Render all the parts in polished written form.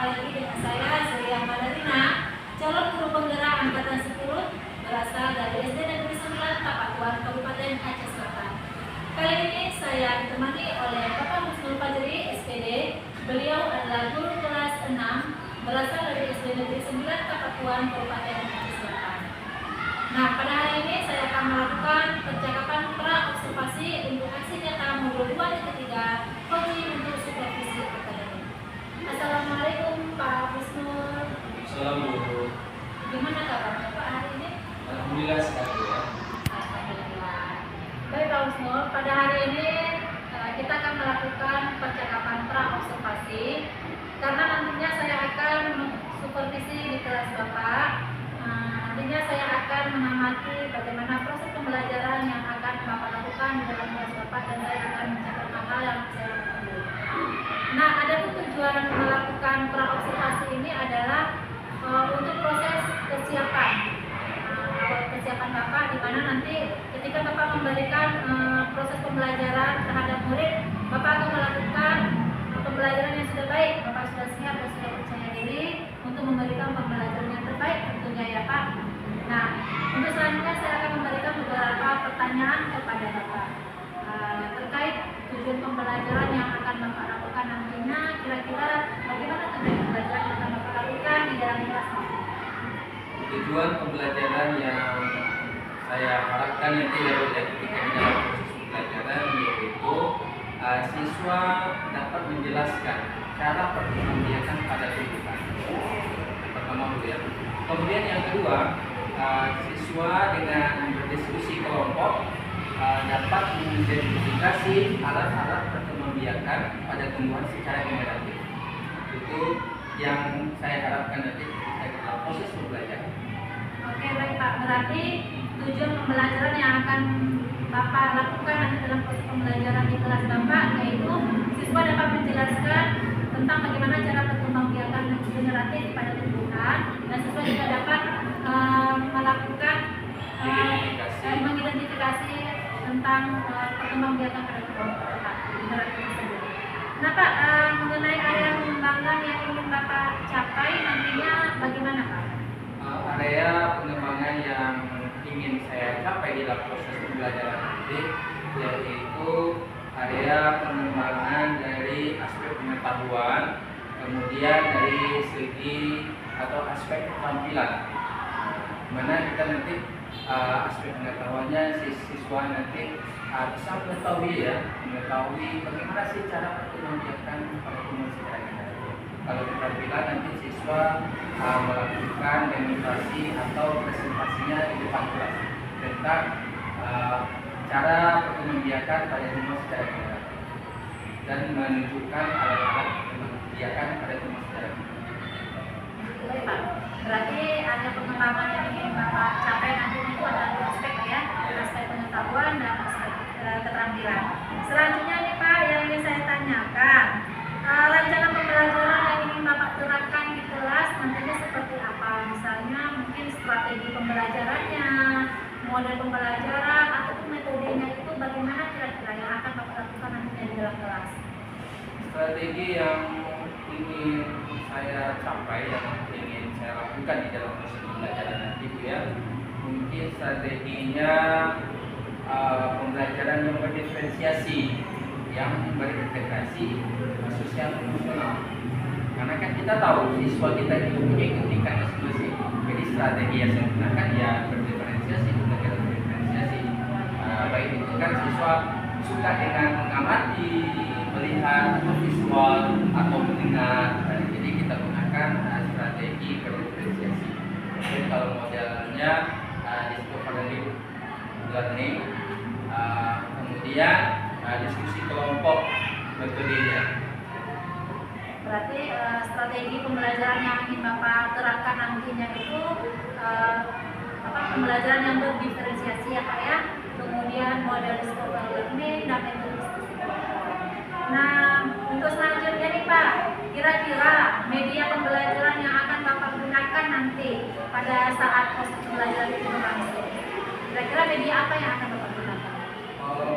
lagi dengan saya, Surya Madarina, calon guru penggerak angkatan 10 berasal dari SD Negeri 9 Tapakuan, Kabupaten Aceh Selatan. Kali ini saya ditemani oleh Bapak Husnul Fajri, SPD. Beliau adalah guru kelas 6 berasal dari SD Negeri 9 Tapakuan, Kabupaten Aceh Selatan. Nah, pada hari ini saya akan melakukan percakapan pra-observasi untuk aksi nyata modul 2 dan ketiga, coaching untuk supervisi akademik. Assalamualaikum Pak Husnul. Assalamualaikum. Gimana kabar Pak hari ini? Alhamdulillah sehat ya. Alhamdulillah. Baik Pak Husnul, pada hari ini kita akan melakukan percakapan pra-observasi karena nantinya saya akan supervisi di kelas Bapak. Nantinya saya akan mengamati bagaimana proses pembelajaran yang akan Bapak lakukan di dalam kelas Bapak dan saya akan mencatat hal yang saya lakukan. Nah, ada tujuan melakukan pra-observasi ini adalah untuk proses kesiapan. Kesiapan Bapak di mana nanti ketika Bapak memberikan proses pembelajaran terhadap murid, Bapak akan melakukan pembelajaran yang sudah baik. Bapak sudah siap dan sudah percaya diri untuk memberikan pembelajaran yang terbaik tentunya ya Pak. Nah, untuk selanjutnya saya akan memberikan beberapa pertanyaan kepada Bapak terkait tujuan pembelajaran yang akan Bapak lakukan nantinya. Kira-kira bagaimana tujuan pembelajaran yang akan Bapak lakukan di dalam kelas? Tujuan pembelajaran yang saya harapkan nanti ketika di dalam proses pembelajaran yaitu siswa dapat menjelaskan cara perkembangan pada kehidupan. Pertama dulu ya. Kemudian yang kedua, siswa dengan berdiskusi kelompok dapat mengidentifikasi alat-alat perkembangbiakan pada tumbuhan secara generatif. Itu yang saya harapkan nanti ketika dalam proses pembelajaran. Oke baik Pak, berarti tujuan pembelajaran yang akan Bapak lakukan nanti dalam proses pembelajaran di kelas Bapak yaitu siswa dapat menjelaskan tentang bagaimana cara perkembangbiakan generatif pada tumbuhan dan siswa juga dapat melakukan mengidentifikasi tentang perkembangbiakan pada tumbuhan generatif tersebut. Nah Pak, mengenai area pengembangan yang ingin Bapak capai nantinya bagaimana Pak? Area pengembangan yang ingin saya capai di dalam proses pembelajaran nanti yaitu area pengembangan dari aspek pengetahuan, kemudian dari segi atau aspek keterampilan, mana kita nanti aspek pengetahuannya siswa nanti bisa mengetahui bagaimana sih cara perkembangan pada tumbuhan secara generatif. Kalau keterampilan nanti siswa melakukan demonstrasi atau presentasinya di depan kelas tentang cara perkembangan pada tumbuhan secara generatif dan menunjukkan alat-alat perkembangan pada tumbuhan secara generatif. Baik Pak, berarti ada pengembangan yang ingin Bapak capai nanti itu ada dua aspek ya, aspek pengetahuan dan aspek keterampilan. Selanjutnya nih Pak, yang ingin saya tanyakan, rancangan pembelajaran yang ingin Bapak terapkan di kelas nantinya seperti apa? Misalnya mungkin strategi pembelajarannya, model pembelajaran ataupun metodenya itu bagaimana kira-kira yang akan Bapak lakukan nantinya di dalam kelas? Strategi yang ingin saya capai, yang ingin saya lakukan di dalam proses pembelajaran nanti ya, mungkin strateginya pembelajaran yang berdiferensiasi, yang berintegrasi sosial emosional. Karena kan kita tahu siswa kita itu punya tingkat masing-masing. Jadi strategi yang saya gunakan ya berdiferensiasi, pembelajaran berdiferensiasi. Baik itu kan siswa suka dengan mengamati, melihat visual atau mendengar. Jadi kita gunakan strategi berdiferensiasi. Jadi kalau modelnya disebut cognitive learning, kemudian diskusi kelompok metodenya. Berarti strategi pembelajaran yang ingin Bapak terapkan nantinya itu pembelajaran yang berdiferensiasi ya Pak ya, kemudian model discovery learning dan metode diskusi kelompok. Nah, untuk selanjutnya nih Pak, kira-kira media pembelajaran yang akan Bapak gunakan nanti pada saat proses pembelajaran itu berlangsung, kira-kira media apa yang akan Bapak gunakan?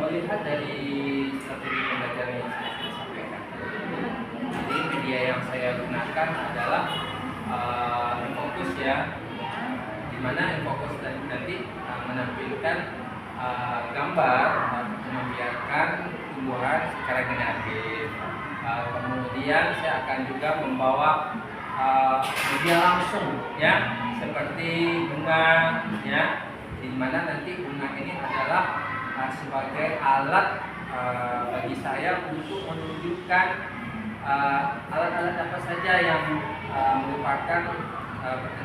Melihat dari strategi pembelajaran yang saya sampaikan, jadi media media yang saya gunakan adalah Infokus ya, di mana Infokus nanti menampilkan gambar membiarkan tumbuhan secara generatif. Kemudian saya akan juga membawa media langsung ya, seperti bunga ya, di mana nanti bunga ini adalah sebagai alat bagi saya untuk menunjukkan alat-alat apa saja yang merupakan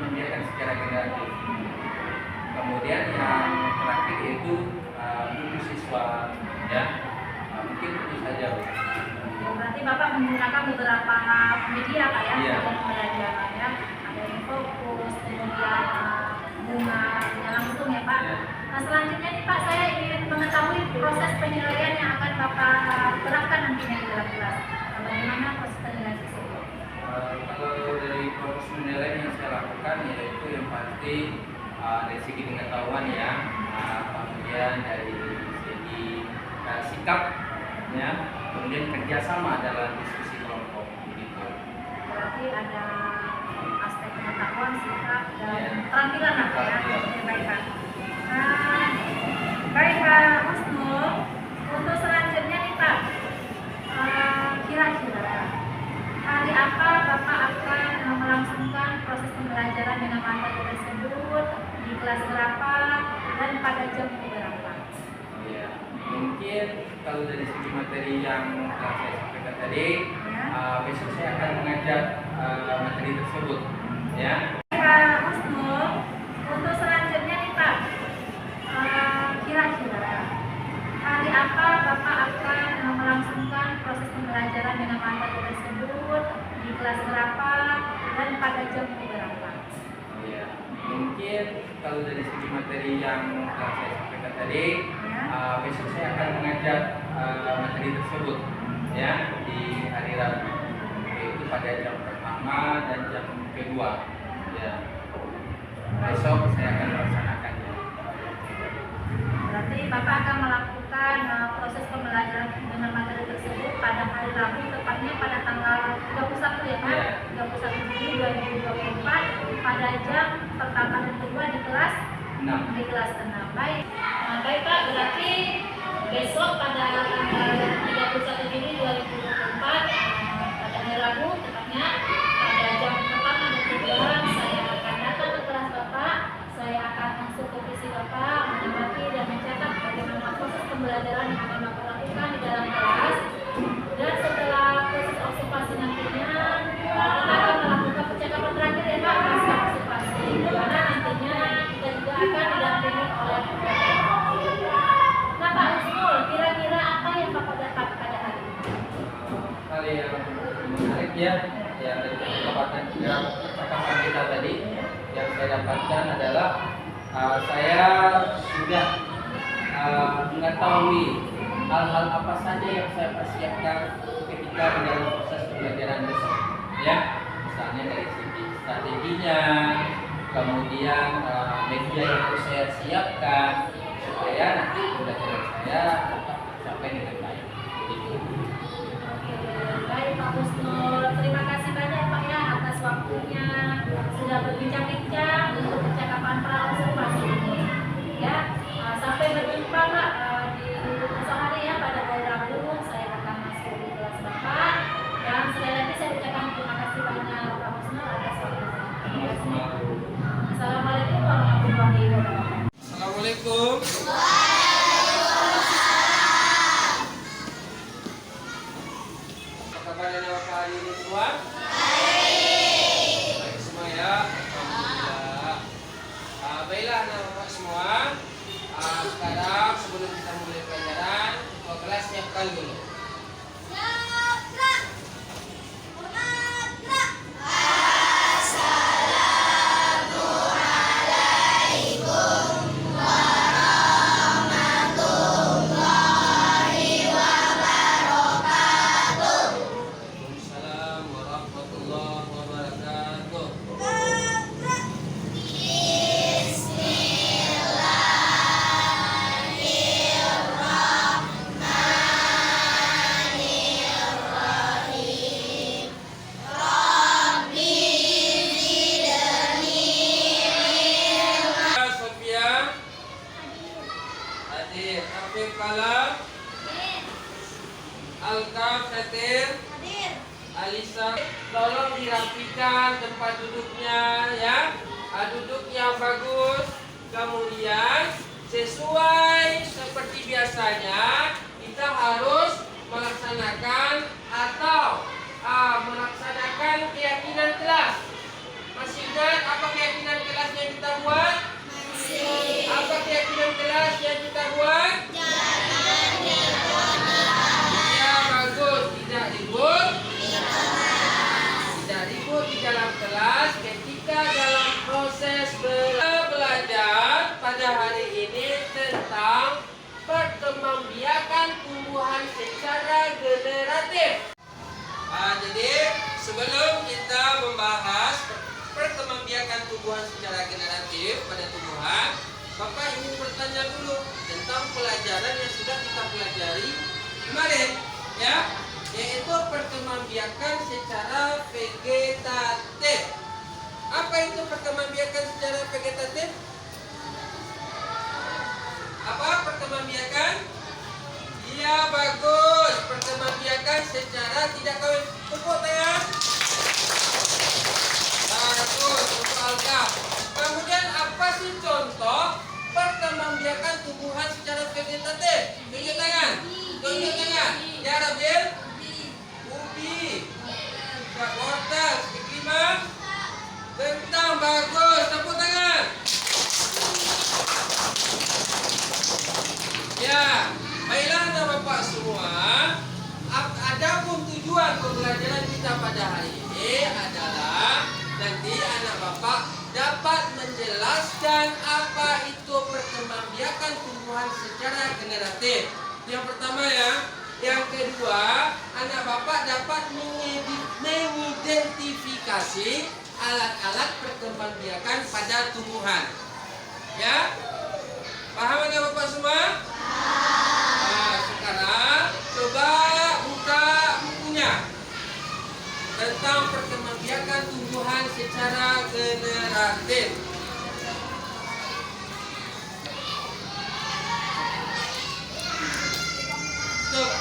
membiarkan secara generatif. Kemudian yang terakhir yaitu buku siswa ya, mungkin itu saja. Berarti Bapak menggunakan beberapa media Pak ya, Iya. untuk pembelajaran ya. Ada Infokus, kemudian bunga langsung ya Pak. Iya. Nah selanjutnya nih Pak, saya ingin mengetahui proses penilaian yang akan Bapak terapkan nantinya di dalam kelas. Bagaimana proses penilaian tersebut? Kalau dari proses penilaian yang saya lakukan yaitu yang pasti dari segi pengetahuan ya, kemudian dari segi sikap ya, kemudian kerjasama dalam diskusi kelompok begitu. Berarti ada aspek pengetahuan, sikap, dan Iya. keterampilan lah ya. Keterampilan. Oke, baik Pak. Nah, baik Pak Husnul, untuk selanjutnya nih Pak, kira-kira hari apa Bapak akan melangsungkan proses pembelajaran dengan materi tersebut, di kelas berapa, dan pada jam berapa? Ya, mungkin kalau dari segi materi yang telah saya sampaikan tadi, besok saya akan mengajar materi tersebut ya. Pak Husnul, untuk selanjutnya nih Pak, kira-kira hari apa Bapak akan melangsungkan proses pembelajaran dengan materi tersebut, di kelas berapa, dan pada jam berapa? Ya, mungkin kalau dari segi materi yang telah saya sampaikan tadi, besok saya akan mengajar materi tersebut ya di hari Rabu, yaitu pada jam pertama dan jam kedua ya. Besok saya akan melaksanakannya. Berarti Bapak akan melakukan proses pembelajaran dengan materi tersebut pada hari Rabu, tepatnya pada tanggal 31 ya Pak, Iya. 31 Juli 2024 pada jam pertama dan kedua di kelas 6. 6. Baik. Baik Pak, berarti besok pada tanggal 31 Juli 2024 pada hari Rabu, tepatnya pada jam pertama dan kedua, saya akan datang ke kelas Bapak. Saya akan mengsupervisi Bapak, mengamati dan mencatat bagaimana proses pembelajaran yang akan Bapak lakukan di dalam kelas. Dan setelah proses observasi nantinya, kita akan melakukan percakapan terakhir ya Pak, pasca observasi, di mana nantinya kita juga akan didampingi oleh Nah Pak Husnul, kira-kira apa yang Bapak dapat pada hari ini? Hal yang menarik ya, yang dari percakapan kita tadi, yang saya dapatkan adalah saya sudah mengetahui hal-hal apa saja yang saya persiapkan ketika di dalam proses pembelajaran besok ya, misalnya dari segi strateginya, kemudian media yang harus saya siapkan supaya nanti pembelajaran saya dapat tercapai dengan baik begitu. Baik Pak Husnul, terima kasih banyak Pak ya atas waktunya sudah berbincang-bincang untuk percakapan pra-observasi ini. Ya, sampai berjumpa Pak di esok hari ya pada hari Rabu. Saya akan masuk di kelas Bapak dan sekali lagi saya ucapkan terima kasih banyak Pak Husnul atas waktunya. Terima kasih. Assalamualaikum warahmatullahi wabarakatuh. Assalamualaikum. Apa kabar anak hari ini semua? Baik semua ya. Alhamdulillah. Baiklah anak-anak semua. Sekarang sebelum kita mulai pelajaran, kelas siapkan dulu. Waalaikumsalam warahmatullahi wabarakatuh. Alisa, tolong dirapikan tempat duduknya ya. Duduk yang bagus. Kemudian sesuai seperti biasanya kita harus melaksanakan atau melaksanakan keyakinan kelas. Masih ingat apa keyakinan kelas yang kita buat? Apa keyakinan kelas yang kita buat? Ya, bagus. Tidak ribut. Tidak ribut di dalam kelas ketika dalam proses belajar pada hari ini tentang perkembangbiakan tumbuhan secara generatif. Jadi sebelum kita membahas perkembangbiakan tumbuhan secara generatif pada tumbuhan, Bapak ingin bertanya dulu tentang pelajaran yang sudah kita pelajari kemarin, ya, yaitu perkembangbiakan secara vegetatif. Apa itu perkembangbiakan secara vegetatif? Apa perkembangbiakan? Iya, bagus. Perkembangbiakan secara tidak kawin. Tepuk tangan. Bagus, untuk Alka. Kemudian apa sih contoh perkembangbiakan tumbuhan secara vegetatif? Tunjuk tangan. Tunjuk tangan. Ya, Rabil. Ubi. Wortel. Iklimah. Kentang. Bagus. Tepuk tangan. Ya. Baiklah anak bapak semua. Adapun tujuan pembelajaran kita pada hari ini adalah nanti anak bapak dapat menjelaskan apa itu perkembangbiakan tumbuhan secara generatif. Yang pertama ya. Yang kedua, anak bapak dapat mengidentifikasi alat-alat perkembangbiakan pada tumbuhan. Ya? Paham anak bapak semua? Nah, sekarang coba buka bukunya tentang perkembangbiakan tumbuhan secara generatif. Stop.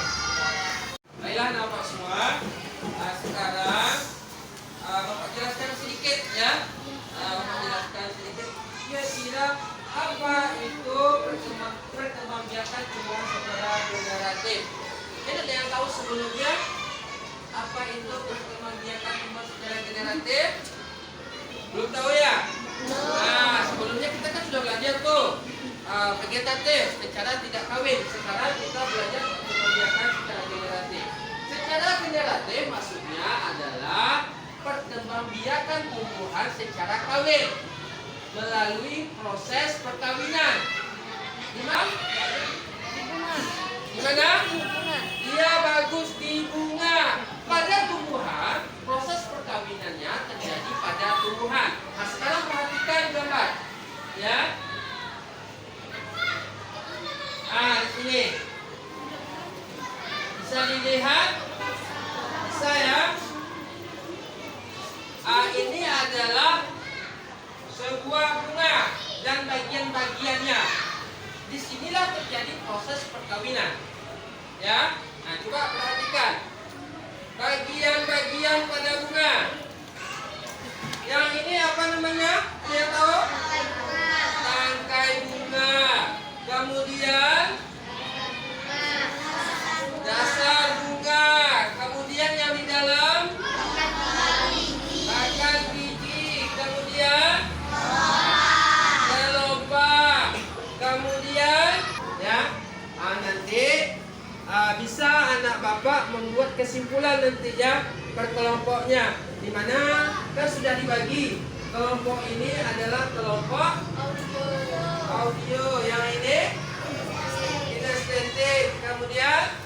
Baiklah nampak semua. Sekarang Bapak jelaskan sedikit ya. Bapak jelaskan sedikit kira-kira apa itu perkembangbiakan tumbuhan secara generatif. Ini ada yang tahu sebelumnya apa itu perkembangbiakan tumbuhan secara generatif? Belum tahu ya? Nah, sebelumnya kita kan sudah belajar tuh vegetatif secara tidak kawin. Sekarang kita belajar perkembangbiakan secara generatif. Secara generatif maksudnya adalah perkembangbiakan tumbuhan secara kawin melalui proses perkawinan. Gimana? Gimana? Iya, bagus, di bunga. Pada tumbuhan, proses perkawinannya terjadi pada tumbuhan. Nah, sekarang perhatikan gambar. Ya. Di sini. Bisa dilihat? Bisa ya? Ini adalah sebuah bunga dan bagian-bagiannya. Disinilah terjadi proses perkawinan. Ya, nah coba perhatikan bagian-bagian pada bunga. Yang ini apa namanya? Dia tahu? Tangkai bunga. Kemudian dasar bunga. Kemudian yang di dalam bakal biji. Kemudian gelombang. Kemudian ya, nanti bisa anak bapak membuat kesimpulan nantinya berkelompoknya, di mana kan sudah dibagi. Kelompok ini adalah kelompok audio, yang ini kinestetik, kemudian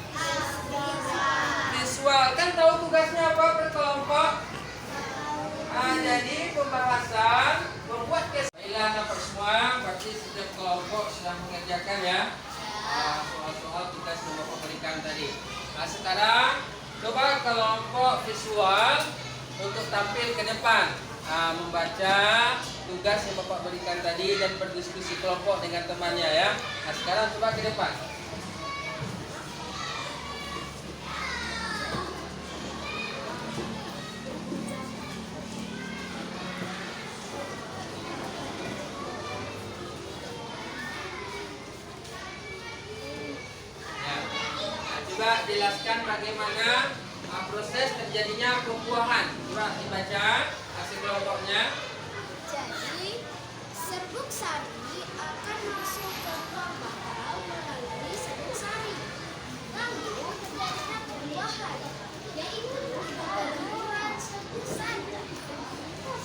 visual. Kan tahu tugasnya apa berkelompok? Jadi pembahasan membuat kesimpulan anak semua, berarti setiap kelompok sudah mengerjakan ya soal-soal tugas yang Bapak berikan tadi. Nah, sekarang coba kelompok visual untuk tampil ke depan, membaca tugas yang Bapak berikan tadi dan berdiskusi kelompok dengan temannya ya. Nah, sekarang coba ke depan. jelaskan bagaimana proses terjadinya pembuahan. Coba dibaca hasil kelompoknya. Jadi, serbuk sari akan masuk ke ruang bakal melalui serbuk sari. Lalu terjadilah pembuahan, yaitu pembuahan serbuk sari.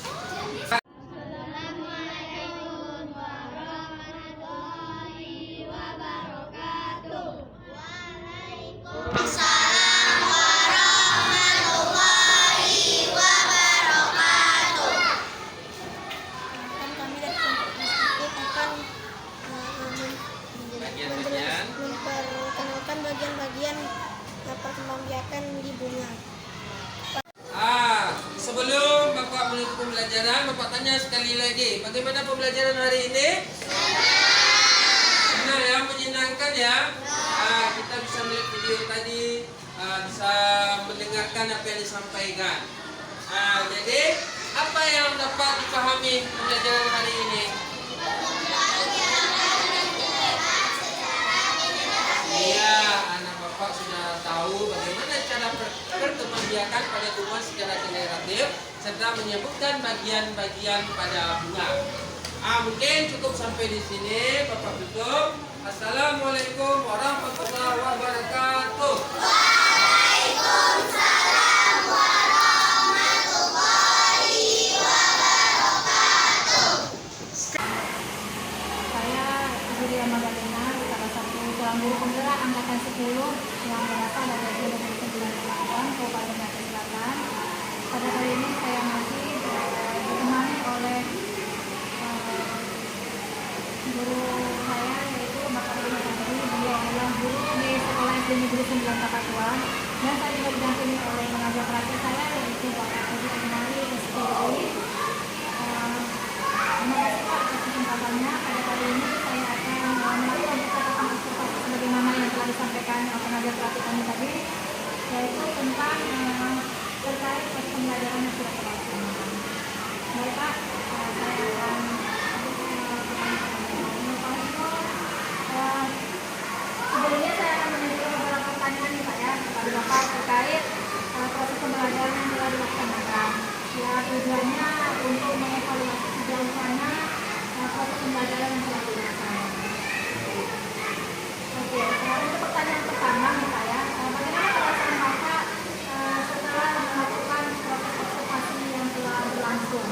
Jadi, Assalamualaikum warahmatullahi wabarakatuh. Waalaikumsalam warahmatullahi wabarakatuh. Kami dari kelompok Institut akan Bagian-bagian. memperkenalkan bagian-bagian perkembangbiakan di bunga. Sebelum Bapak menutup pembelajaran, Bapak tanya sekali lagi, bagaimana pembelajaran hari ini? Senang ya, menyenangkan ya. Kita bisa melihat video tadi, bisa mendengarkan apa yang disampaikan. Jadi, apa yang dapat dipahami pembelajaran hari ini? Iya, anak Bapak sudah tahu bagaimana cara perkembangbiakan pada tumbuhan secara generatif serta menyebutkan bagian-bagian pada bunga. Mungkin cukup sampai di sini. Bapak tutup. Assalamualaikum warahmatullahi wabarakatuh. Waalaikumsalam warahmatullahi wabarakatuh. Saya Julia Magdalena, salah satu tulang guru penggerak angkatan 10 yang berasal dari SD Negeri 9 Kepulauan, Kabupaten Aceh Selatan. Pada kali ini saya masih ditemani oleh guru saya, yaitu Bapak Rudi Tadi. Beliau adalah guru di sekolah SD Negeri 9 Kepulauan, dan saya juga didampingi oleh pengajar praktik saya, yaitu Bapak Rudi Tadi SPDI. Terima kasih Pak atas kesempatannya. Pada kali ini saya akan melakukan catatan observasi sebagaimana yang telah disampaikan pengajar praktik kami tadi, yaitu tentang terkait proses pembelajaran yang sudah terlaksana. Baik Pak, saya akan sebelumnya saya akan menyampaikan beberapa pertanyaan nih Pak ya kepada Bapak terkait proses pembelajaran yang telah dilaksanakan. Ya, tujuannya untuk mengevaluasi sejauh mana proses pembelajaran yang telah dilaksanakan. Oke, untuk pertanyaan pertama nih Pak ya, bagaimana perasaan Bapak setelah melakukan proses observasi yang telah berlangsung?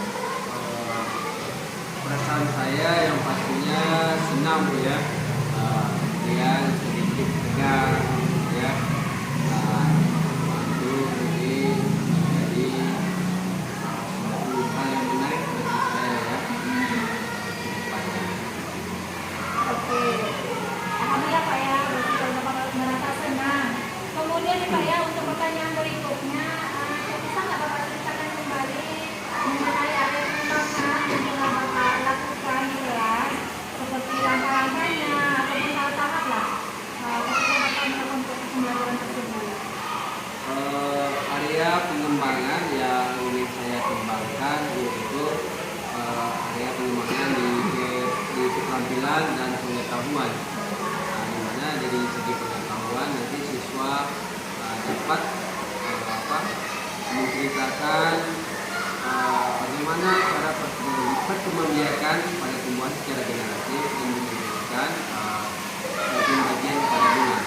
Perasaan saya yang pastinya senang Bu ya, kemudian sedikit tegang ya, itu jadi suatu hal yang menarik bagi saya ya. Oke, alhamdulillah Pak ya, berarti kalau Bapak merasa senang. Kemudian nih Pak ya, untuk pertanyaan berikutnya, bisa nggak Bapak ceritakan kembali mengenai apa pengembangan yang telah Bapak lakukan di kelas, seperti langkah-langkahnya ataupun tahap-tahap lah, ketika Bapak melakukan proses pembelajaran tersebut. Area pengembangan yang ingin saya kembangkan yaitu area pengembangan di keterampilan dan pengetahuan. Di mana dari segi pengetahuan nanti siswa dapat menceritakan bagaimana cara perkembangbiakan pada tumbuhan secara generatif dan menyebutkan bagian-bagian pada bunga.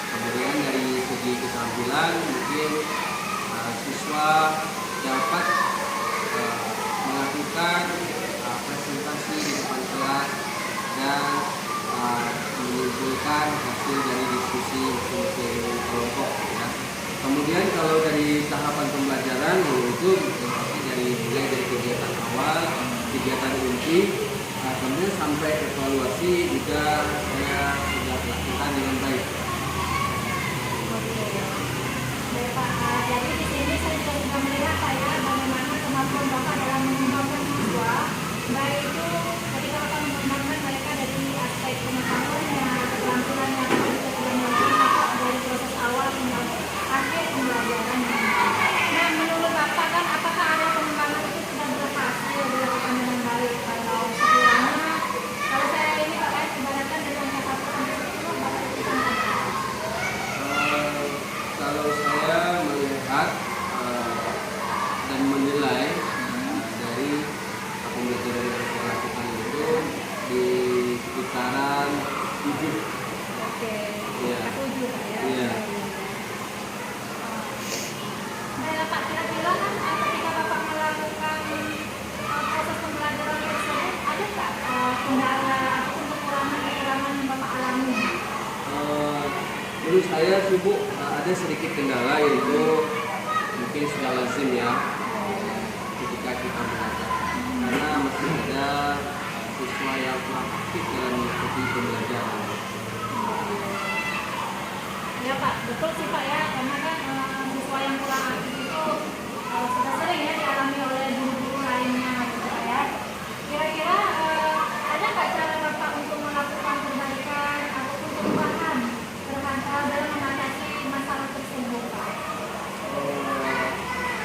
Kemudian dari segi keterampilan mungkin siswa dapat melakukan presentasi di depan kelas dan menyimpulkan hasil dari diskusi masing-masing kelompok ya. Kemudian kalau dari tahapan pembelajaran yaitu pasti mulai dari kegiatan awal, kegiatan inti, kemudian sampai evaluasi juga saya sudah lakukan dengan baik. Baik Pak, jadi di sini saya juga sudah melihat Pak ya, bagaimana kemampuan Bapak dalam mengembangkan siswa, baik itu ketika Bapak mengembangkan mereka dari aspek pengetahuannya, keterampilannya, atau Bapak dari proses awal hingga akhir pembelajarannya. Nah, menurut Bapak kan, apakah ada pengembangan itu sudah berhasil dilakukan dengan baik? Kalau sekiranya, kalau saya ini Bapak ibaratkan dari angka 1 sampai 10, Bapak itu saya sibuk, ada sedikit kendala yaitu mungkin sudah lazim ya ketika kita belajar, karena masih ada siswa yang kurang aktif dalam mengikuti pembelajaran. Ya Pak, betul sih Pak ya, karena kan siswa yang kurang aktif itu sudah sering ya dialami oleh guru-guru lainnya gitu Pak ya. Kira-kira ada nggak cara Bapak untuk melakukan perbaikan ataupun perubahan dalam mengatasi masalah tersebut Pak?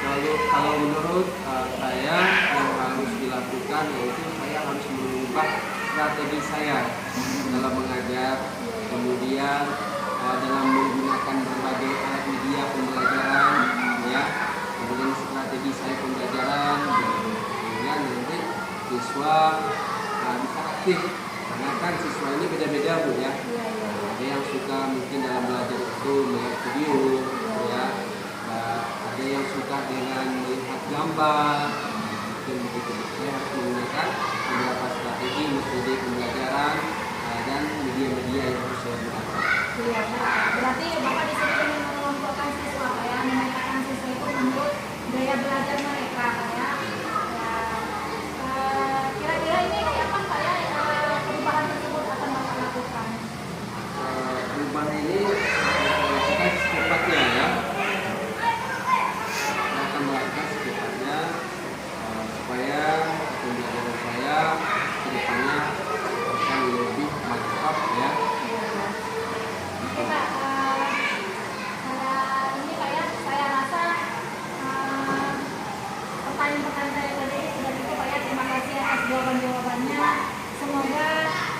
Lalu kalau menurut saya yang harus dilakukan yaitu saya harus mengubah strategi saya dalam mengajar, kemudian dalam menggunakan berbagai alat media pembelajaran, ya, kemudian strategi saya pembelajaran, sehingga nanti siswa bisa aktif, karena kan siswa ini beda-beda Bu ya. Ada yang suka mungkin dalam belajar itu melihat video, ya, ada yang suka dengan melihat gambar, mungkin begitu. Saya harus menggunakan beberapa strategi metode pembelajaran dan media-media yang harus saya gunakan. Iya, berarti Bapak di sini ingin mengelompokkan siswa Pak ya, memetakan siswa itu menurut gaya belajar mereka Pak ya. Kira-kira ini kayak apa Pak ya perubahan tersebut akan Bapak lakukan? Perubahan ini kita secepatnya ya. Saya akan melakukan secepatnya supaya pembelajaran saya ke depannya akan lebih mantap ya. Oke Pak, ini Pak ya, saya rasa pertanyaan-pertanyaan saya tadi sudah cukup Pak ya. Terima kasih atas jawaban-jawabannya. Semoga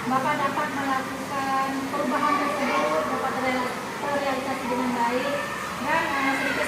Bapak dapat melakukan perubahan tersebut, dapat terrealisasi dengan baik dan sedikit